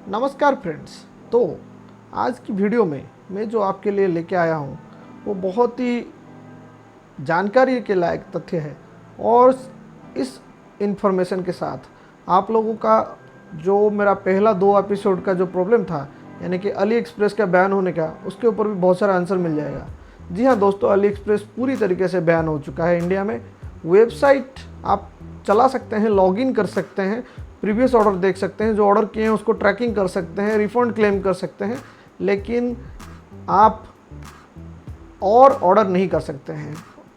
नमस्कार फ्रेंड्स। तो आज की वीडियो में मैं जो आपके लिए लेके आया हूँ वो बहुत ही जानकारी के लायक तथ्य है। और इस इन्फॉर्मेशन के साथ आप लोगों का जो मेरा पहला 2 एपिसोड का जो प्रॉब्लम था, यानी कि अली एक्सप्रेस का बैन होने का, उसके ऊपर भी बहुत सारा आंसर मिल जाएगा। जी हाँ दोस्तों, अली एक्सप्रेस पूरी तरीके से बैन हो चुका है इंडिया में। वेबसाइट आप चला सकते हैं, लॉगिन कर सकते हैं, प्रीवियस ऑर्डर देख सकते हैं, जो ऑर्डर किए हैं उसको ट्रैकिंग कर सकते हैं, रिफंड क्लेम कर सकते हैं, लेकिन आप और ऑर्डर नहीं कर सकते हैं।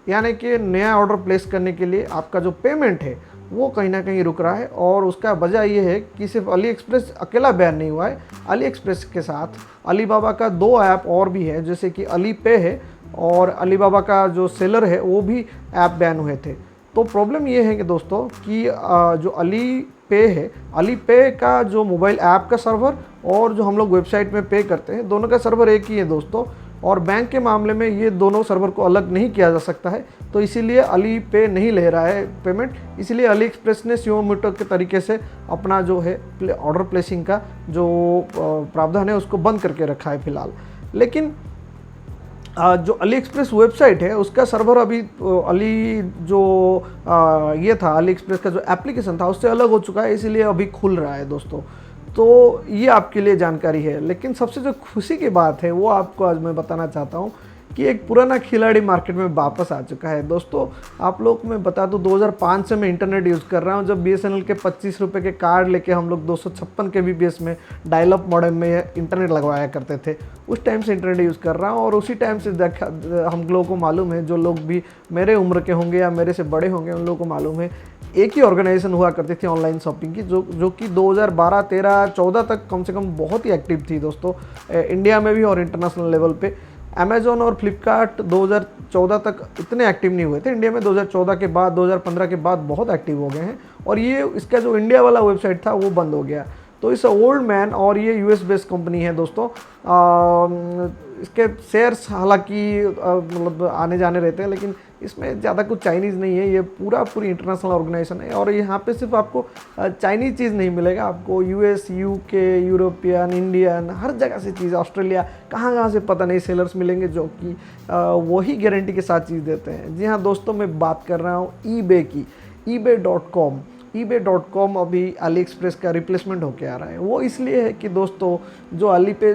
यानी कि नया ऑर्डर प्लेस करने के लिए आपका जो पेमेंट है वो कहीं ना कहीं रुक रहा है। और उसका वजह ये है कि सिर्फ अली एक्सप्रेस अकेला बैन नहीं हुआ है, अली एक्सप्रेस के साथ अलीबाबा का 2 ऐप और भी है, जैसे कि अली पे है और अलीबाबा का जो सेलर है वो भी ऐप बैन हुए थे। तो प्रॉब्लम ये है कि दोस्तों कि जो अली पे है, अली पे का जो मोबाइल ऐप का सर्वर और जो हम लोग वेबसाइट में पे करते हैं, दोनों का सर्वर एक ही है दोस्तों। और बैंक के मामले में ये दोनों सर्वर को अलग नहीं किया जा सकता है, तो इसीलिए अली पे नहीं ले रहा है पेमेंट। इसलिए अली एक्सप्रेस ने स्योमोटो के तरीके से अपना जो है ऑर्डर प्लेसिंग का जो प्रावधान है उसको बंद करके रखा है फिलहाल। लेकिन जो अली एक्सप्रेस वेबसाइट है उसका सर्वर अभी अली जो ये था, अली एक्सप्रेस का जो एप्लीकेशन था उससे अलग हो चुका है, इसीलिए अभी खुल रहा है दोस्तों। तो ये आपके लिए जानकारी है। लेकिन सबसे जो खुशी की बात है वो आपको आज मैं बताना चाहता हूँ कि एक पुराना खिलाड़ी मार्केट में वापस आ चुका है दोस्तों। आप लोग मैं बता दूं, 2005 से मैं इंटरनेट यूज़ कर रहा हूं। जब बीएसएनएल के 25 रुपये के कार्ड लेके हम लोग 256 केबीपीएस में डायल-अप मॉडेम में इंटरनेट लगवाया करते थे, उस टाइम से इंटरनेट यूज़ कर रहा हूं। और उसी टाइम से देखा, हम लोगों को मालूम है, जो लोग भी मेरे उम्र के होंगे या मेरे से बड़े होंगे उन लोगों को मालूम है, एक ही ऑर्गेनाइजेशन हुआ करती थी ऑनलाइन शॉपिंग की, जो कि 2012, 13, 14 तक कम से कम बहुत ही एक्टिव थी दोस्तों, इंडिया में भी और इंटरनेशनल लेवल पे। अमेजोन और फ्लिपकार्ट 2014 तक इतने एक्टिव नहीं हुए थे इंडिया में, 2014 के बाद, 2015 के बाद बहुत एक्टिव हो गए हैं। और ये इसका जो इंडिया वाला वेबसाइट था वो बंद हो गया। तो इस ओल्ड मैन, और ये यूएस बेस्ड कंपनी है दोस्तों, इसके शेयर्स हालांकि मतलब आने जाने रहते हैं, लेकिन इसमें ज़्यादा कुछ चाइनीज़ नहीं है। ये पूरी इंटरनेशनल ऑर्गेनाइजेशन है। और यहाँ पे सिर्फ आपको चाइनीज़ चीज़ नहीं मिलेगा, आपको यूएस, यूके, यूरोपियन, इंडियन, हर जगह से चीज़, ऑस्ट्रेलिया, कहाँ से पता नहीं सेलर्स मिलेंगे जो कि वही गारंटी के साथ चीज़ देते हैं। जी हाँ दोस्तों, मैं बात कर रहा हूँ ईबे की, ebay.com। ebay.com अभी अली एक्सप्रेस का रिप्लेसमेंट होके आ रहा है। वो इसलिए है कि दोस्तों जो अली पे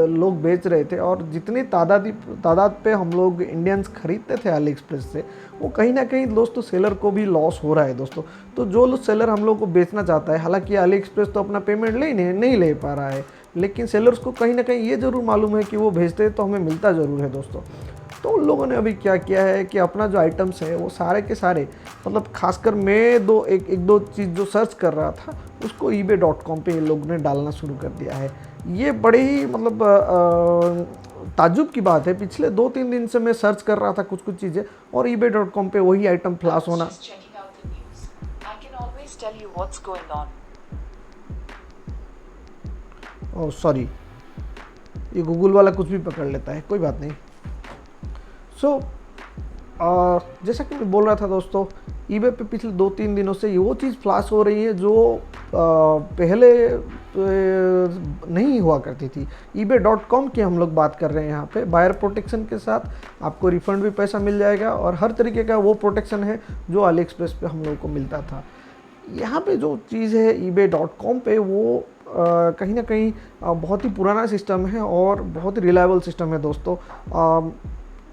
लोग बेच रहे थे और जितनी तादाद पे हम लोग इंडियंस खरीदते थे अली एक्सप्रेस से, वो कहीं ना कहीं दोस्तों सेलर को भी लॉस हो रहा है दोस्तों। तो जो लोग सेलर हम लोग को बेचना चाहता है, हालांकि अली एक्सप्रेस तो अपना पेमेंट नहीं ले पा रहा है, लेकिन सेलर्स को कहीं ना कहीं ये ज़रूर मालूम है कि वो भेजते हैं तो हमें मिलता ज़रूर है दोस्तों। तो उन लोगों ने अभी क्या किया है कि अपना जो आइटम्स है वो सारे के सारे, मतलब खासकर मैं एक दो चीज़ जो सर्च कर रहा था उसको ebay.com पे ये लोग ने डालना शुरू कर दिया है। ये बड़े ही मतलब ताज्जुब की बात है। पिछले 2-3 दिन से मैं सर्च कर रहा था कुछ चीज़ें, और ebay.com पे वही आइटम फ्लैश होना। ओह सॉरी, ये गूगल वाला कुछ भी पकड़ लेता है, कोई बात नहीं। सो जैसा कि मैं बोल रहा था दोस्तों, ईबे पे पिछले 2-3 दिनों से वो चीज़ फ्लैश हो रही है जो पहले नहीं हुआ करती थी। ebay.com की हम लोग बात कर रहे हैं। यहाँ पे बायर प्रोटेक्शन के साथ आपको रिफंड भी पैसा मिल जाएगा और हर तरीके का वो प्रोटेक्शन है जो अली एक्सप्रेस पे हम लोग को मिलता था। यहाँ पे जो चीज़ है ebay.com पे, वो कहीं ना कहीं बहुत ही पुराना सिस्टम है और बहुत ही रिलायबल सिस्टम है दोस्तों।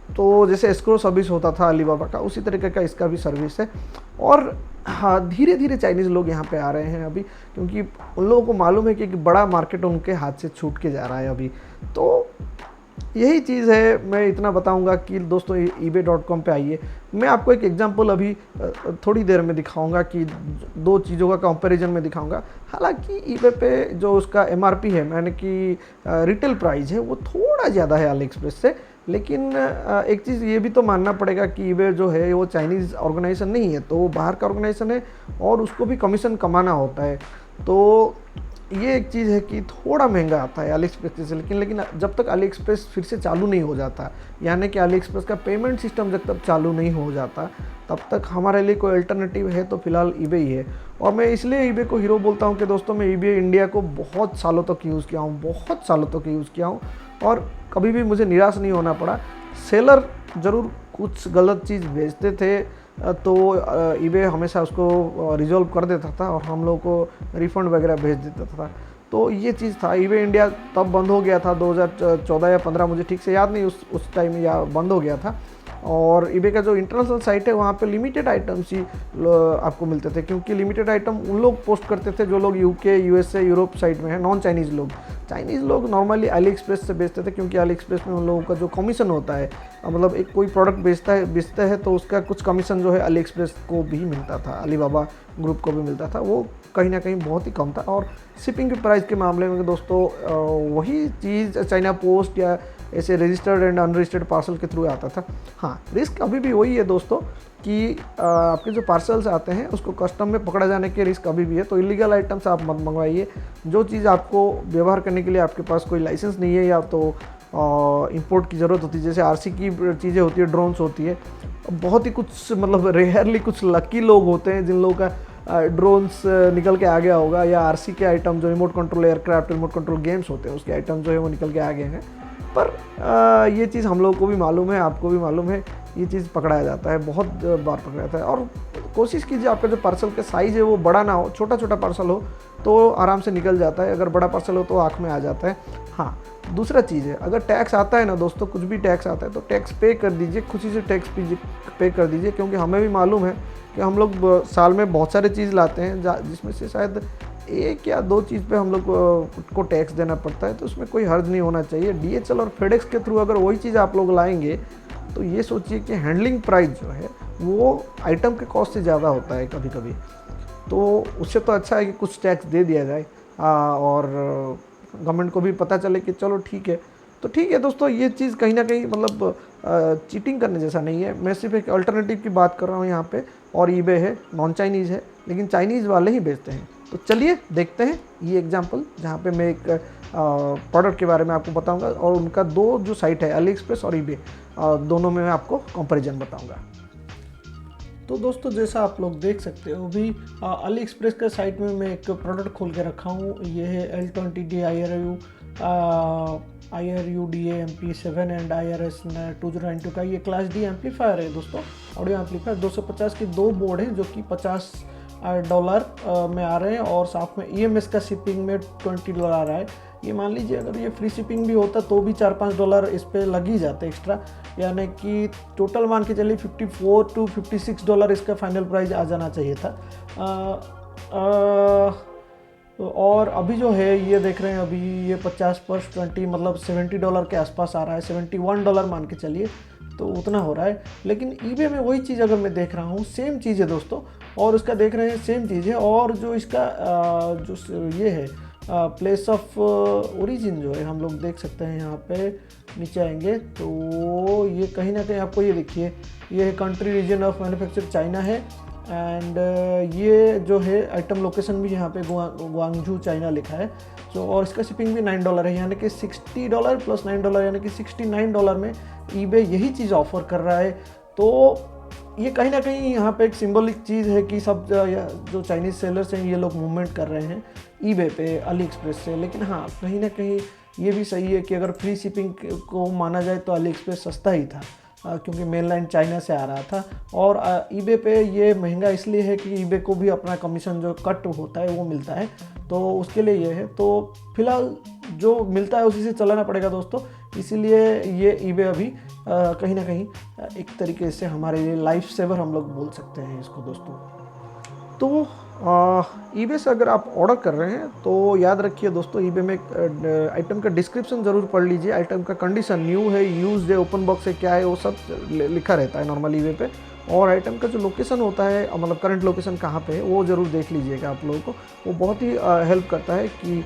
तो जैसे एस्क्रो सर्विस होता था अलीबाबा का, उसी तरीके का इसका भी सर्विस है। और हाँ, धीरे धीरे चाइनीज़ लोग यहाँ पे आ रहे हैं अभी, क्योंकि उन लोगों को मालूम है कि बड़ा मार्केट उनके हाथ से छूट के जा रहा है अभी। तो यही चीज़ है। मैं इतना बताऊंगा कि दोस्तों ebay.com पे आइए। मैं आपको एक एग्जांपल अभी थोड़ी देर में दिखाऊंगा कि 2 चीज़ों का कंपैरिजन में दिखाऊंगा। हालांकि eBay पे जो उसका MRP है, यानी कि रिटेल प्राइस है, वो थोड़ा ज़्यादा है अली एक्सप्रेस से। लेकिन एक चीज़ ये भी तो मानना पड़ेगा कि eBay जो है वो चाइनीज़ ऑर्गेनाइजेशन नहीं है, तो वो बाहर का ऑर्गेनाइजेशन है और उसको भी कमीशन कमाना होता है। तो ये एक चीज़ है कि थोड़ा महंगा आता है अली एक्सप्रेस से, लेकिन जब तक अली एक्सप्रेस फिर से चालू नहीं हो जाता, यानी कि अली एक्सप्रेस का पेमेंट सिस्टम जब तक चालू नहीं हो जाता, तब तक हमारे लिए कोई अल्टरनेटिव है तो फिलहाल ईबे ही है। और मैं इसलिए ईबे को हीरो बोलता हूँ कि दोस्तों मैं ईबे इंडिया को बहुत सालों तक यूज़ किया हूँ, बहुत सालों तक यूज़ किया हूँ, और कभी भी मुझे निराश नहीं होना पड़ा। सेलर ज़रूर कुछ गलत चीज़ भेजते थे तो ईबे हमेशा उसको रिजॉल्व कर देता था और हम लोग को रिफ़ंड वगैरह भेज देता था। तो ये चीज़ था। ईबे इंडिया तब बंद हो गया था 2014 या 15, मुझे ठीक से याद नहीं उस टाइम या बंद हो गया था। और ईबे का जो इंटरनेशनल साइट है वहाँ पे लिमिटेड आइटम्स ही आपको मिलते थे, क्योंकि लिमिटेड आइटम उन लोग पोस्ट करते थे जो लोग यूके, यूएसए, यूरोप साइड में है, नॉन चाइनीज़ लोग। चाइनीज़ लोग नॉर्मली अली एक्सप्रेस से बेचते थे, क्योंकि अली एक्सप्रेस में उन लोगों का जो कमीशन होता है, मतलब एक कोई प्रोडक्ट बेचता है तो उसका कुछ कमीशन जो है अली एक्सप्रेस को भी मिलता था, अलीबाबा ग्रुप को भी मिलता था, वो कहीं ना कहीं बहुत ही कम था। और शिपिंग के प्राइस के मामले में दोस्तों वही चीज़ चाइना पोस्ट या ऐसे रजिस्टर्ड एंड अनरजिस्टर्ड पार्सल के थ्रू आता था। हाँ, रिस्क अभी भी वही है दोस्तों कि आपके जो पार्सल्स आते हैं उसको कस्टम में पकड़ा जाने के रिस्क अभी भी है। तो इलीगल आइटम्स आप मत मंगवाइए। जो चीज़ आपको व्यवहार करने के लिए आपके पास कोई लाइसेंस नहीं है या तो इंपोर्ट की ज़रूरत होती है, जैसे आरसी की चीज़ें होती है, ड्रोन्स होती है, बहुत ही कुछ मतलब रेयरली कुछ लकी लोग होते हैं जिन लोगों का ड्रोन्स निकल के आ गया होगा, या आरसी के आइटम जो remote control aircraft, remote control games होते हैं उसके आइटम जो है वो निकल के आ गए हैं। पर ये चीज़ हम लोगों को भी मालूम है, आपको भी मालूम है, ये चीज़ पकड़ाया जाता है, बहुत बार पकड़ाया जाता है। और कोशिश कीजिए आपका जो पार्सल का साइज़ है वो बड़ा ना हो, छोटा छोटा पार्सल हो तो आराम से निकल जाता है, अगर बड़ा पार्सल हो तो आँख में आ जाता है। हाँ, दूसरा चीज़ है, अगर टैक्स आता है ना दोस्तों, कुछ भी टैक्स आता है तो टैक्स पे कर दीजिए, खुशी से टैक्स पे कर दीजिए, क्योंकि हमें भी मालूम है कि हम लोग साल में बहुत सारे चीज़ लाते हैं जिसमें से शायद एक या दो चीज़ पे हम लोग को टैक्स देना पड़ता है, तो उसमें कोई हर्ज नहीं होना चाहिए। डीएचएल और फेडेक्स के थ्रू अगर वही चीज़ आप लोग लाएंगे तो ये सोचिए कि हैंडलिंग प्राइस जो है वो आइटम के कॉस्ट से ज़्यादा होता है कभी कभी, तो उससे तो अच्छा है कि कुछ टैक्स दे दिया जाए और गवर्नमेंट को भी पता चले कि चलो ठीक है। तो ठीक है दोस्तों, ये चीज़ कहीं ना कहीं मतलब चीटिंग करने जैसा नहीं है। मैं सिर्फ एक अल्टरनेटिव की बात कर रहा हूँ यहाँ पे, और ईबे है, नॉन चाइनीज़ है, लेकिन चाइनीज़ वाले ही बेचते हैं। तो चलिए देखते हैं ये एग्जांपल, जहाँ पे मैं एक प्रोडक्ट के बारे में आपको बताऊंगा और उनका दो जो साइट है अली एक्सप्रेस और ईबे, दोनों में मैं आपको कंपैरिजन बताऊंगा। तो दोस्तों जैसा आप लोग देख सकते हो अभी अली एक्सप्रेस के साइट में मैं एक प्रोडक्ट खोल के रखा हूँ। ये है L20D IRU DA MP7 and IRS 2092 का ये क्लास D एम्पलीफायर है दोस्तों, ऑडियो एम्पलीफायर। 250 की दो बोर्ड हैं जो कि $50 में आ रहे हैं, और साथ में EMS का शिपिंग में $20 आ रहा है। ये मान लीजिए अगर ये फ्री शिपिंग भी होता तो भी $4-5 इस पर लग ही जाते एक्स्ट्रा, यानी कि टोटल मान के चलिए $54 to $56 इसका फाइनल प्राइस आ जाना चाहिए था। और अभी जो है ये देख रहे हैं, अभी ये 50 पर 20 मतलब $70 के आसपास आ रहा है, $71 मान के चलिए, तो उतना हो रहा है। लेकिन ईबे में वही चीज़ अगर मैं देख रहा हूँ, सेम चीज़ है दोस्तों, और उसका देख रहे हैं सेम चीज़ है, और जो इसका जो ये है प्लेस ऑफ ओरिजिन जो है हम लोग देख सकते हैं। यहाँ पे नीचे आएंगे तो ये कहीं ना कहीं आपको ये देखिए, ये country reason of manufacture China है, एंड ये जो है आइटम लोकेशन भी यहाँ पे ग्वांगझू चाइना लिखा है। तो और इसका शिपिंग भी $9 है, यानी कि $60 प्लस $9 यानी कि $69 में ईबे यही चीज़ ऑफर कर रहा है। तो ये कहीं ना कहीं यहाँ पे एक सिंबलिक चीज़ है कि सब जो चाइनीज़ सेलर्स हैं ये लोग मूवमेंट कर रहे हैं ईबे पे अली एक्सप्रेस से। लेकिन हाँ, कहीं ना कहीं ये भी सही है कि अगर फ्री शिपिंग को माना जाए तो अली एक्सप्रेस सस्ता ही था, क्योंकि मेनलैंड चाइना से आ रहा था। और ईबे पे ये महंगा इसलिए है कि ईबे को भी अपना कमीशन जो कट होता है वो मिलता है, तो उसके लिए ये है। तो फिलहाल जो मिलता है उसी से चलाना पड़ेगा दोस्तों, इसीलिए ये ईबे अभी कहीं ना कहीं एक तरीके से हमारे लिए लाइफ सेवर हम लोग बोल सकते हैं इसको दोस्तों। तो ईबे से अगर आप ऑर्डर कर रहे हैं तो याद रखिए दोस्तों, ईबे में आइटम का डिस्क्रिप्शन ज़रूर पढ़ लीजिए। आइटम का कंडीशन न्यू है, यूज्ड है, ओपन बॉक्स है, क्या है, वो सब लिखा रहता है नॉर्मल ईबे पे। और आइटम का जो लोकेशन होता है, मतलब करंट लोकेशन कहाँ पे है, वो ज़रूर देख लीजिएगा आप लोगों को। वो बहुत ही हेल्प करता है कि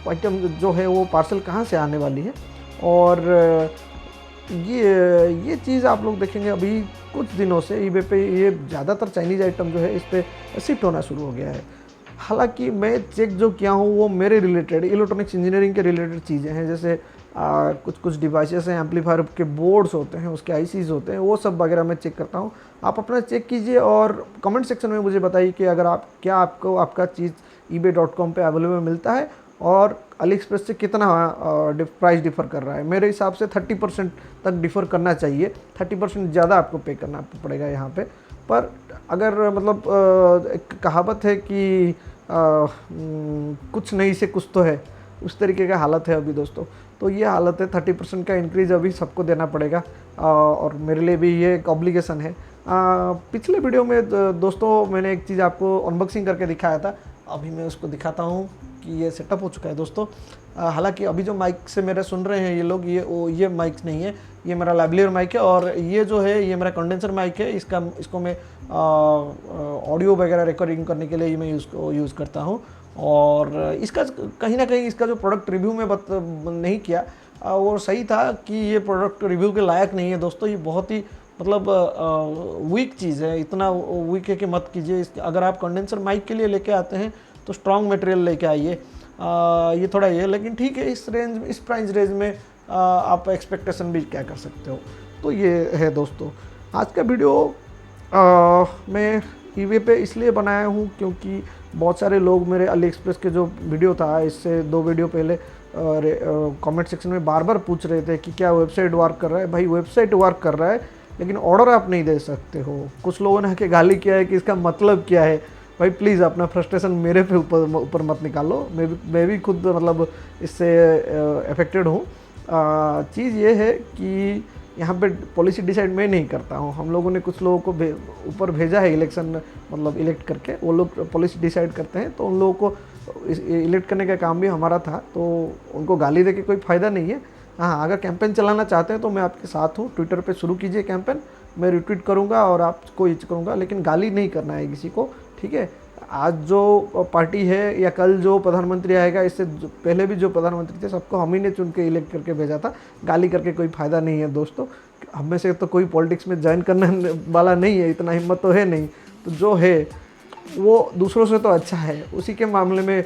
आइटम जो है वो पार्सल कहाँ से आने वाली है। और ये चीज़ आप लोग देखेंगे अभी कुछ दिनों से ईबे पे ये ज़्यादातर चाइनीज़ आइटम जो है इस पर शिफ्ट होना शुरू हो गया है। हालांकि मैं चेक जो किया हूँ वो मेरे रिलेटेड इलेक्ट्रॉनिक्स इंजीनियरिंग के रिलेटेड चीज़ें हैं, जैसे कुछ कुछ डिवाइसेस हैं, एम्पलीफायर के बोर्ड्स होते हैं, उसके आईसीज होते हैं, वो सब वगैरह मैं चेक करता हूँ। आप अपना चेक कीजिए और कमेंट सेक्शन में मुझे बताइए कि अगर आप क्या आपको आपका चीज़ ebay.com पे अवेलेबल मिलता है और अली एक्सप्रेस से कितना प्राइस डिफ़र कर रहा है। मेरे हिसाब से 30% तक डिफ़र करना चाहिए, 30% ज़्यादा आपको पे करना पड़ेगा यहाँ पे। पर अगर मतलब एक कहावत है कि कुछ नहीं से कुछ तो है, उस तरीके का हालत है अभी दोस्तों। तो ये हालत है, 30% का इंक्रीज़ अभी सबको देना पड़ेगा और मेरे लिए भी ये एक ऑब्लिगेशन है। पिछले वीडियो में दोस्तों मैंने एक चीज़ आपको अनबॉक्सिंग करके दिखाया था, अभी मैं उसको दिखाता हूँ कि ये सेटअप हो चुका है दोस्तों। हालांकि अभी जो माइक से मेरे सुन रहे हैं ये लोग, ये माइक नहीं है, ये मेरा लैवलियर माइक है और ये जो है ये मेरा कंडेंसर माइक है। इसको मैं ऑडियो वगैरह रिकॉर्डिंग करने के लिए मैं इसको यूज़ करता हूँ। और इसका कहीं ना कहीं इसका जो प्रोडक्ट रिव्यू में नहीं किया वो सही था कि ये प्रोडक्ट रिव्यू के लायक नहीं है दोस्तों। ये बहुत ही मतलब वीक चीज़ है, इतना वीक है कि मत कीजिए। अगर आप कंडेंसर माइक के लिए लेके आते हैं तो स्ट्रॉन्ग मटेरियल लेके आइए। ये थोड़ा ये, लेकिन ठीक है, इस प्राइस रेंज में आप एक्सपेक्टेशन भी क्या कर सकते हो। तो ये है दोस्तों आज का वीडियो। मैं eBay पे इसलिए बनाया हूँ क्योंकि बहुत सारे लोग मेरे अली एक्सप्रेस के जो वीडियो था इससे 2 वीडियो पहले कमेंट सेक्शन में बार बार पूछ रहे थे कि क्या वेबसाइट वर्क कर रहा है। भाई वेबसाइट वर्क कर रहा है लेकिन ऑर्डर आप नहीं दे सकते हो। कुछ लोगों ने आके गाली किया है कि इसका मतलब क्या है। भाई प्लीज़ अपना फ्रस्ट्रेशन मेरे पे ऊपर मत निकालो, मैं भी खुद मतलब इससे अफेक्टेड हूँ। चीज़ ये है कि यहाँ पे पॉलिसी डिसाइड मैं नहीं करता हूँ, हम लोगों ने कुछ लोगों को ऊपर भेजा है इलेक्शन मतलब इलेक्ट करके, वो लोग पॉलिसी डिसाइड करते हैं। तो उन लोगों को इलेक्ट करने का काम भी हमारा था, तो उनको गाली दे के कोई फ़ायदा नहीं है। हाँ, अगर कैंपेन चलाना चाहते हैं तो मैं आपके साथ हूँ। ट्विटर पे शुरू कीजिए कैंपेन, मैं रिट्वीट करूँगा और आपको ये करूँगा, लेकिन गाली नहीं करना है किसी को, ठीक है। आज जो पार्टी है या कल जो प्रधानमंत्री आएगा, इससे पहले भी जो प्रधानमंत्री थे सबको हम ही ने चुन के इलेक्ट करके भेजा था। गाली करके कोई फ़ायदा नहीं है दोस्तों। हम में से तो कोई पॉलिटिक्स में ज्वाइन करने वाला नहीं है, इतना हिम्मत तो है नहीं। तो जो है वो दूसरों से तो अच्छा है, उसी के मामले में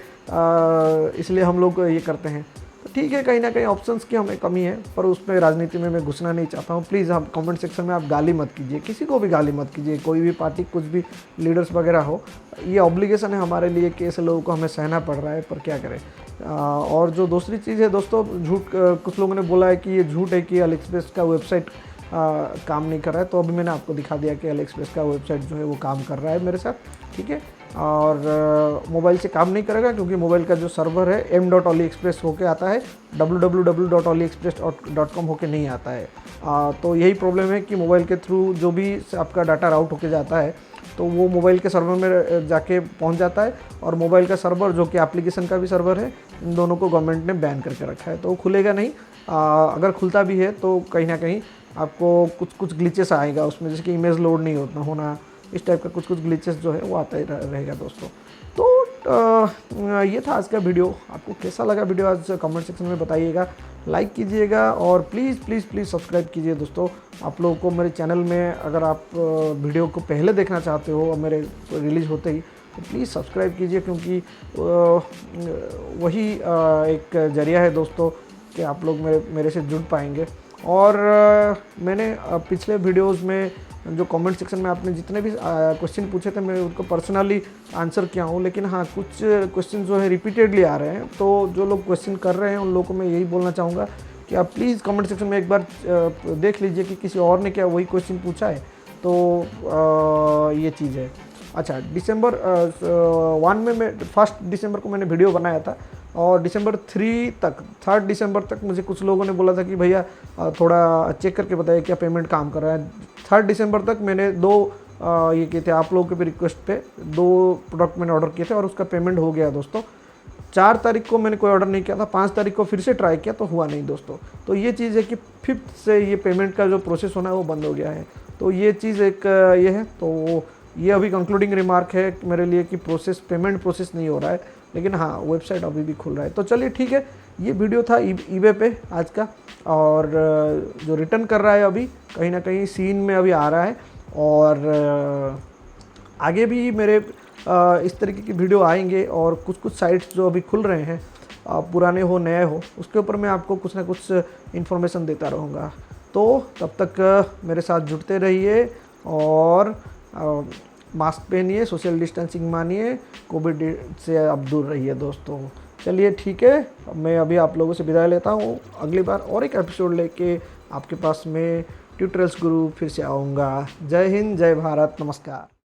इसलिए हम लोग ये करते हैं। तो ठीक है, कहीं ना कहीं ऑप्शंस की हमें कमी है, पर उसमें राजनीति में मैं घुसना नहीं चाहता हूँ। प्लीज़ आप कमेंट सेक्शन में आप गाली मत कीजिए, किसी को भी गाली मत कीजिए, कोई भी पार्टी कुछ भी लीडर्स वगैरह हो। ये ऑब्लिगेशन है हमारे लिए कि ऐसे लोगों को हमें सहना पड़ रहा है, पर क्या करें। और जो दूसरी चीज़ है दोस्तों, झूठ, कुछ लोगों ने बोला है कि ये झूठ है कि अली एक्सप्रेस का वेबसाइट काम नहीं कर रहा है। तो अभी मैंने आपको दिखा दिया कि अली एक्सप्रेस का वेबसाइट जो है वो काम कर रहा है मेरे साथ, ठीक है। और मोबाइल से काम नहीं करेगा क्योंकि मोबाइल का जो सर्वर है m.aliexpress होके आता है, www.aliexpress.com होके नहीं आता है। तो यही प्रॉब्लम है कि मोबाइल के थ्रू जो भी आपका डाटा राउट होके जाता है तो वो मोबाइल के सर्वर में जाके पहुंच जाता है, और मोबाइल का सर्वर जो कि एप्लीकेशन का भी सर्वर है, इन दोनों को गवर्नमेंट ने बैन करके रखा है। तो वो खुलेगा नहीं। अगर खुलता भी है तो कहीं ना कहीं आपको कुछ ग्लिचेस आएगा उसमें, जैसे कि इमेज लोड नहीं होना, इस टाइप का कुछ ग्लिचेस जो है वो आता ही रहेगा दोस्तों। तो ये था आज का वीडियो। आपको कैसा लगा वीडियो आज कमेंट सेक्शन में बताइएगा, लाइक कीजिएगा और प्लीज़ प्लीज़ प्लीज़ सब्सक्राइब कीजिए दोस्तों। आप लोगों को मेरे चैनल में अगर आप वीडियो को पहले देखना चाहते हो और मेरे रिलीज़ होते ही, तो प्लीज़ सब्सक्राइब कीजिए, क्योंकि वही एक जरिया है दोस्तों कि आप लोग मेरे से जुड़ पाएंगे। और मैंने पिछले वीडियोस में जो कमेंट सेक्शन में आपने जितने भी क्वेश्चन पूछे थे, मैं उनको पर्सनली आंसर किया हूँ, लेकिन हाँ कुछ क्वेश्चन जो है रिपीटेडली आ रहे हैं। तो जो लोग क्वेश्चन कर रहे हैं उन लोगों को मैं यही बोलना चाहूँगा कि आप प्लीज़ कमेंट सेक्शन में एक बार देख लीजिए कि किसी और ने क्या वही क्वेश्चन पूछा है। तो ये चीज़ है। अच्छा, दिसंबर 1 में मैं 1 दिसंबर को मैंने वीडियो बनाया था, और दिसंबर 3 दिसंबर तक मुझे कुछ लोगों ने बोला था कि भैया थोड़ा चेक करके बताइए क्या पेमेंट काम कर रहा है। 3 दिसंबर तक मैंने 2 ये किए थे, आप लोगों के भी रिक्वेस्ट पे 2 प्रोडक्ट मैंने ऑर्डर किए थे और उसका पेमेंट हो गया दोस्तों। 4 तारीख को मैंने कोई ऑर्डर नहीं किया था, 5 तारीख को फिर से ट्राई किया तो हुआ नहीं दोस्तों। तो ये चीज़ है कि 5th से ये पेमेंट का जो प्रोसेस होना है वो बंद हो गया है। तो ये चीज़ एक ये है। तो ये अभी कंक्लूडिंग रिमार्क है मेरे लिए कि पेमेंट प्रोसेस नहीं हो रहा है, लेकिन हाँ वेबसाइट अभी भी खुल रहा है। तो चलिए ठीक है, ये वीडियो था eBay पे आज का। और जो रिटर्न कर रहा है अभी कहीं ना कहीं सीन में अभी आ रहा है, और आगे भी मेरे इस तरीके की वीडियो आएंगे और कुछ कुछ साइट्स जो अभी खुल रहे हैं, पुराने हो नए हो, उसके ऊपर मैं आपको कुछ ना कुछ इन्फॉर्मेशन देता रहूँगा। तो तब तक मेरे साथ जुड़ते रहिए और मास्क पहनिए, सोशल डिस्टेंसिंग मानिए, कोविड से आप दूर रहिए दोस्तों। चलिए ठीक है, अब मैं अभी आप लोगों से विदाई लेता हूँ। अगली बार और एक एपिसोड लेके आपके पास में ट्यूटोरियल्स गुरु फिर से आऊँगा। जय हिंद, जय भारत, नमस्कार।